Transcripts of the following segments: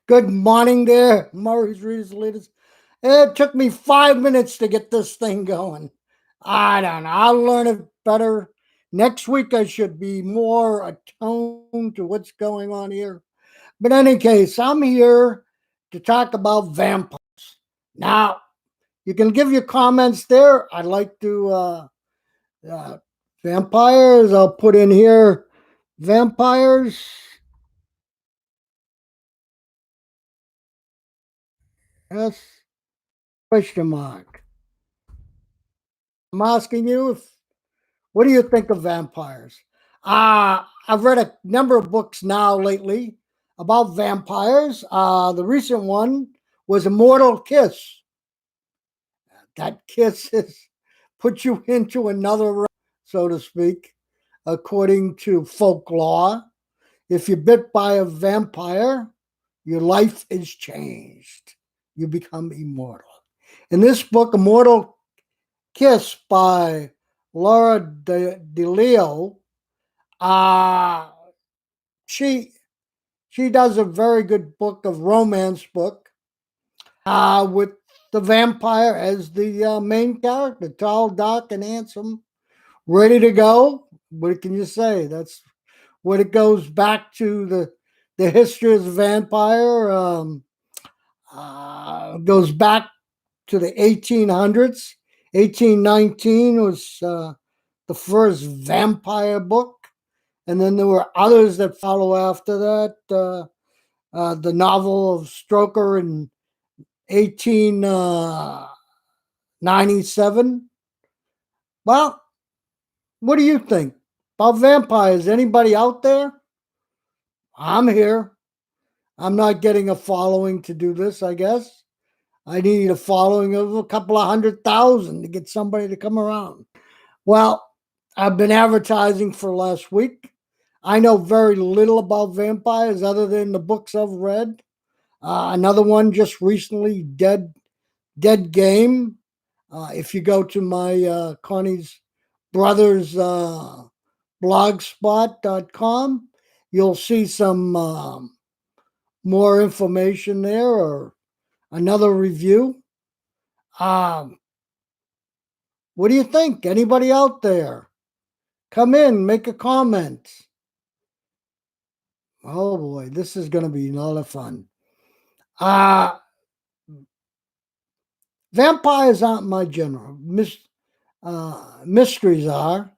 Good morning there, Murray's Readers Leaders. It took me 5 minutes to get this thing going. I don't know. I'll learn it better. Next week, I should be more attuned to what's going on here. But in any case, I'm here to talk about vampires. Now, you can give your comments there. I'd like to, uh, vampires, I'll put in here vampires. Yes, question mark. I'm asking you if what do you think of vampires? I've read a number of books now lately about vampires. The recent one was Immortal Kiss. That kiss is put you into another realm, so to speak, according to folklore. If you're bit by a vampire, your life is changed. You become immortal. In this book, Immortal Kiss by Laura DeLeo, uh, she she does a very good book of romance book with the vampire as the main character, tall, dark, and handsome, ready to go. What can you say? That's what it goes back to the history of the vampire. Goes back to the 1800s. 1819 was the first vampire book, and then there were others that follow after that. The novel of Stoker in 1897. Well, what do you think about vampires? Anybody out there? I'm here. I'm not getting a following to do this, I guess. I need a following of a couple of 100,000 to get somebody to come around. Well, I've been advertising for last week. I know very little about vampires other than the books I've read. Another one just recently, Dead Game. If you go to my Connie's Brothers blogspot.com, you'll see some more information there or another review. Um, what do you think? Anybody out there? Come in, make a comment. Oh boy, this is going to be a lot of fun. Uh, Vampires aren't my genre. Mysteries are.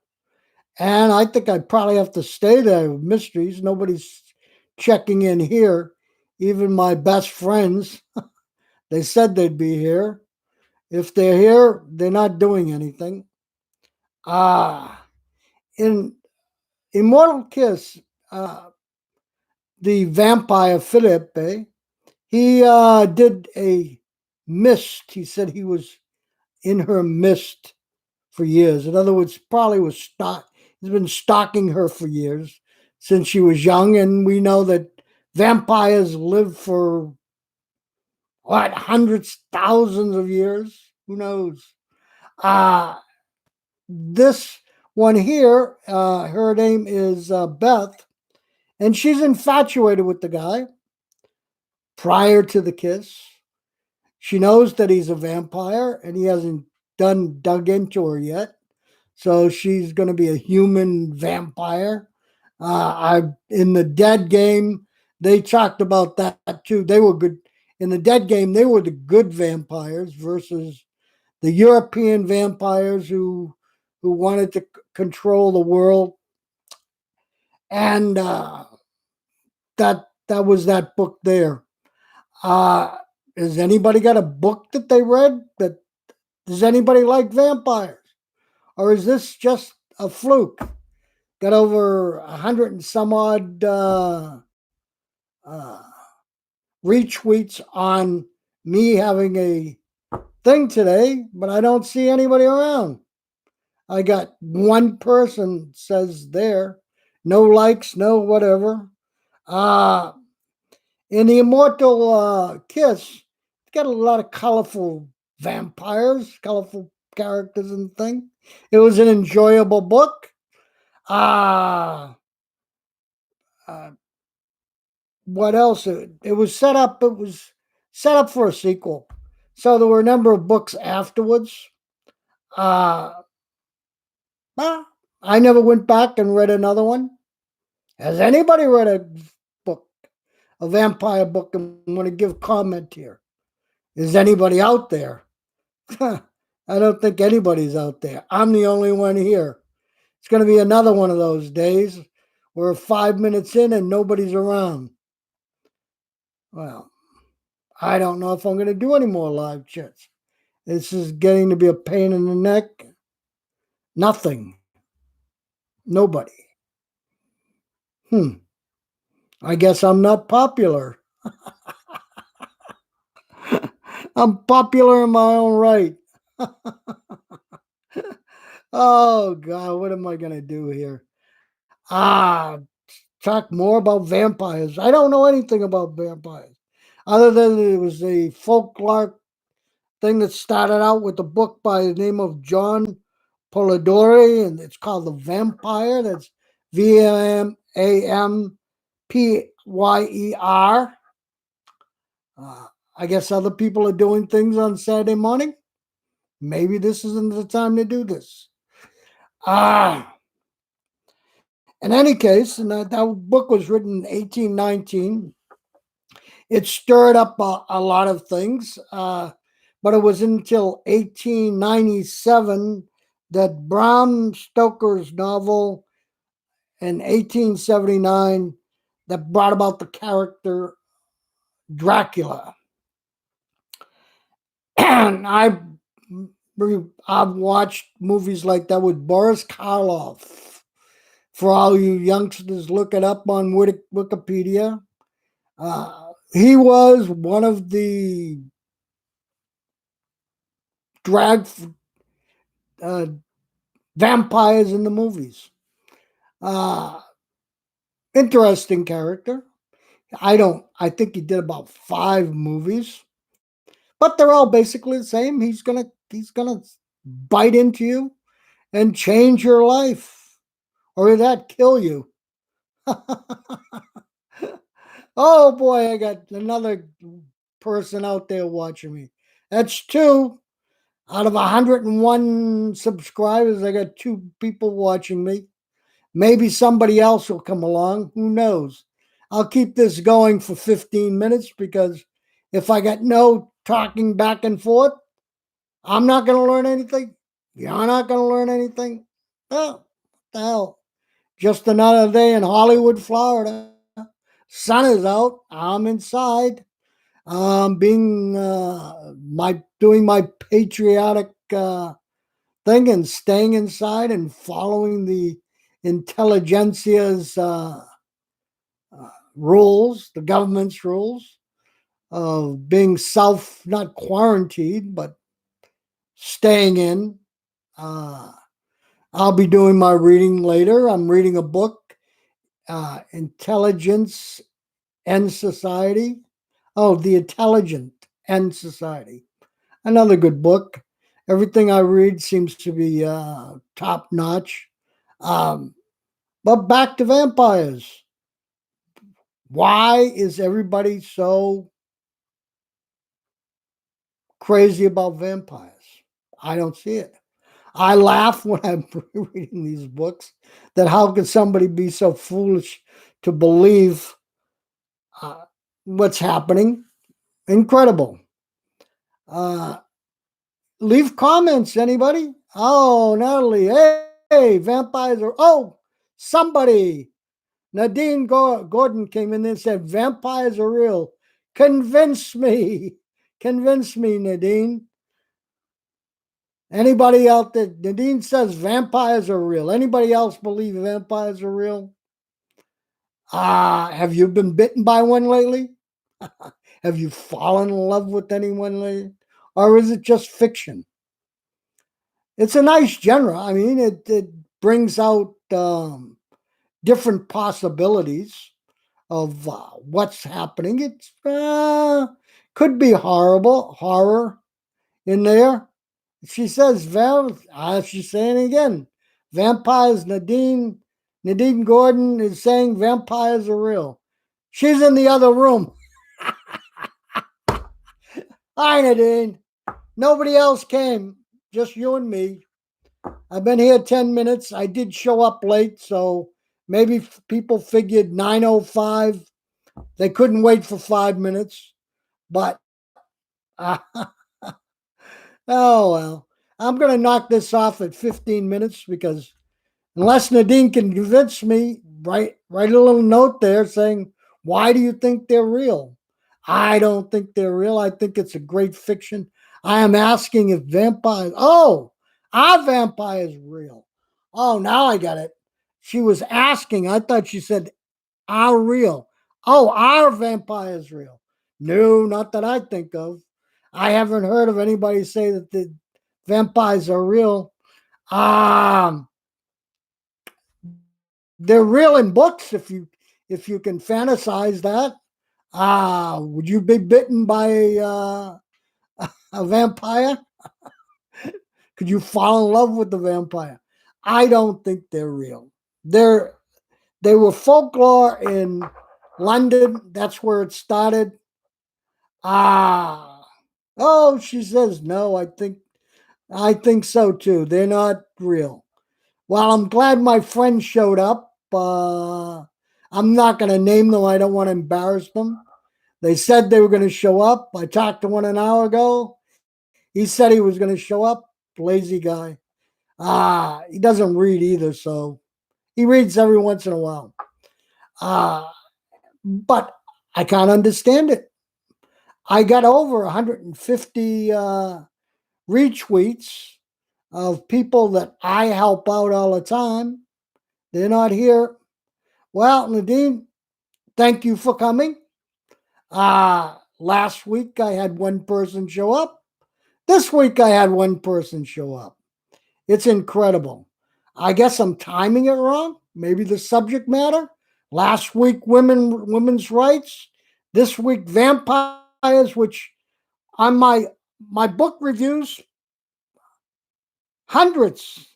And I think I'd probably have to stay there with mysteries. Nobody's checking in here. Even my best friends, they said they'd be here. If they're here, they're not doing anything. In Immortal Kiss, the vampire Philippe, he did a mist. He said he was in her mist for years. In other words, probably he's been stalking her for years since she was young, and we know that vampires live for what hundreds, thousands of years. Who knows? Uh this one here, her name is Beth, and she's infatuated with the guy prior to the kiss. She knows that he's a vampire and he hasn't dug into her yet. So she's going to be a human vampire. I in the Dead Game, they talked about that too. They were good in the Dead Game. They were the good vampires versus the European vampires who wanted to control the world. And that was that book there. Uh, has anybody got a book that they read that does anybody like vampires? Or is this just a fluke? Got over 100 and some odd uh, retweets on me having a thing today, but I don't see anybody around. I got one person says there, no likes, no whatever. Uh, in the Immortal Kiss, it's got a lot of colorful vampires, colorful characters and things. It was an enjoyable book. Uh, uh, what else? It was set up. It was set up for a sequel. So there were a number of books afterwards. Uh, well, I never went back and read another one. Has anybody read a book, a vampire book, and want to give comment here? Is anybody out there? I don't think anybody's out there. I'm the only one here. It's going to be another one of those days where 5 minutes in and nobody's around. Well, I don't know if I'm going to do any more live chats. This is getting to be a pain in the neck. Nothing. Nobody. I guess I'm not popular. I'm popular in my own right. Oh, God, what am I going to do here? Ah, talk more about vampires. I don't know anything about vampires other than it was a folklore thing that started out with a book by the name of John Polidori, and it's called The Vampire. That's Vampyer. Uh, I guess other people are doing things on Saturday morning. Maybe this isn't the time to do this. In any case, and that book was written in 1819. It stirred up a lot of things, but it was until 1897 that Bram Stoker's novel in 1879 that brought about the character Dracula. And I've watched movies like that with Boris Karloff. For all you youngsters, look it up on Wikipedia. He was one of the drag uh, vampires in the movies. Uh, Interesting character. I think he did about 5 movies, but they're all basically the same. He's gonna bite into you and change your life, or that kill you. Oh boy, I got another person out there watching me. That's 2 out of 101 subscribers. I got 2 people watching me. Maybe somebody else will come along. Who knows? I'll keep this going for 15 minutes because if I got no talking back and forth, I'm not going to learn anything. You're not going to learn anything. Oh, what the hell? Just another day in Hollywood, Florida. Sun is out. I'm inside. Being my doing my patriotic thing and staying inside and following the intelligentsia's rules, the government's rules of being not quarantined, but staying in. Uh, I'll be doing my reading later. I'm reading a book, Intelligence and Society. Oh, The Intelligent and Society. Another good book. Everything I read seems to be top notch. Um, but back to vampires. Why is everybody so crazy about vampires? I don't see it. I laugh when I'm reading these books that how could somebody be so foolish to believe uh, what's happening? Incredible. Uh, Leave comments, anybody? Oh, Natalie. Hey, vampires are. Oh, somebody. Nadine Gordon came in and said, vampires are real. Convince me. Convince me, Nadine. Anybody out there? Nadine says vampires are real. Anybody else believe vampires are real? Have you been bitten by one lately? Have you fallen in love with anyone lately? Or is it just fiction? It's a nice genre. I mean, it brings out different possibilities of what's happening. It could be horror in there. She says, she's saying it again, vampires. Nadine Gordon is saying vampires are real. She's in the other room. Hi, Nadine. Nobody else came, just you and me. I've been here 10 minutes. I did show up late, so maybe people figured 9:05. They couldn't wait for 5 minutes, but oh well. I'm going to knock this off at 15 minutes because unless Nadine can convince me, write a little note there saying, why do you think they're real? I don't think they're real. I think it's a great fiction. I am asking if vampires, oh, are vampires real? Oh, now I got it. She was asking, I thought she said, are real. Oh, are vampires real? No, not that I think of. I haven't heard of anybody say that the vampires are real. Um, they're real in books if you can fantasize that. Would you be bitten by a vampire? Could you fall in love with the vampire? I don't think they're real. They're they were folklore in London. That's where it started. Ah, oh, she says no. I think so too. They're not real. Well, I'm glad my friend showed up. I'm not going to name them. I don't want to embarrass them. They said they were going to show up. I talked to one an hour ago. He said he was going to show up. Lazy guy. He doesn't read either, so he reads every once in a while. But I can't understand it. I got over 150 retweets of people that I help out all the time. They're not here. Well, Nadine, thank you for coming. Last week I had one person show up. This week I had one person show up. It's incredible. I guess I'm timing it wrong. Maybe the subject matter. Last week women's rights. This week vampires, which on my book reviews, hundreds,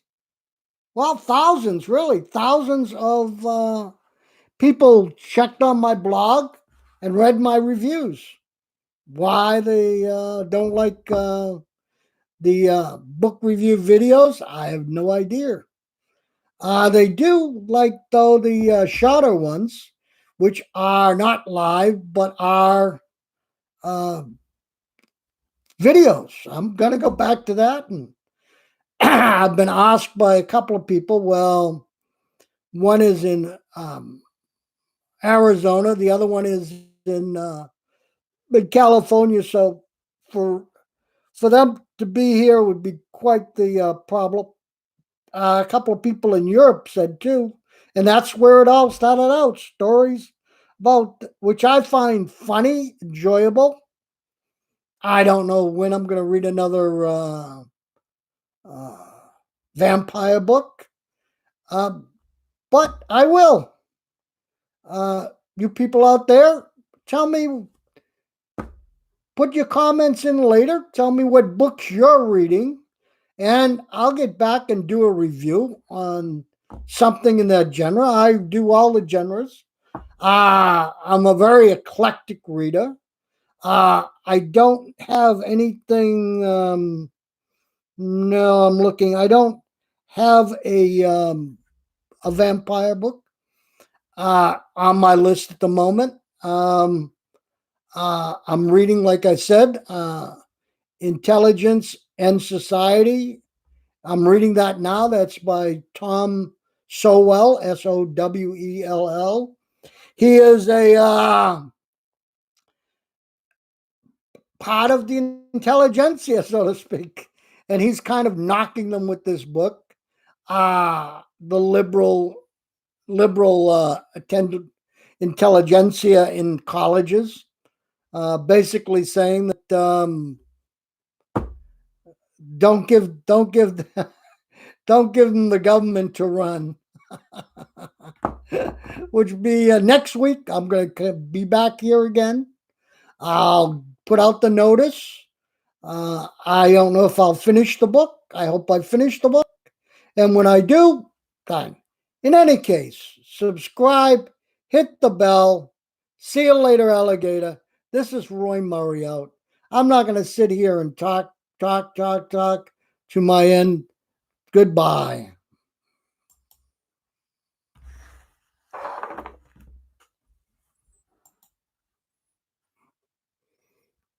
well, thousands, really, thousands of people checked on my blog and read my reviews. Why they don't like the book review videos, I have no idea. They do like, though, the shorter ones, which are not live but are uh, videos. I'm going to go back to that. And I've been asked by a couple of people, well, one is in Arizona, the other one is in California. So for for them to be here would be quite the problem. A couple of people in Europe said too, and that's where it all started out. Stories about which I find funny, enjoyable. I don't know when I'm going to read another uh, vampire book, uh, but I will. You people out there, tell me, put your comments in later. Tell me what books you're reading, and I'll get back and do a review on something in that genre. I do all the genres. I'm a very eclectic reader. I don't have anything. No, I'm looking. I don't have a vampire book on my list at the moment. I'm reading, like I said, Intelligence and Society. I'm reading that now. That's by Tom Sowell, Sowell. He is a part of the intelligentsia, so to speak, and he's kind of knocking them with this book. The liberal attended intelligentsia in colleges, basically saying that don't give don't give them the government to run. Which will be next week. I'm going to be back here again. I'll put out the notice. I don't know if I'll finish the book. I hope I finish the book. And when I do, fine. In any case, subscribe, hit the bell, See you later, alligator. This is Roy Murray out. I'm not going to sit here and talk to my end. Goodbye.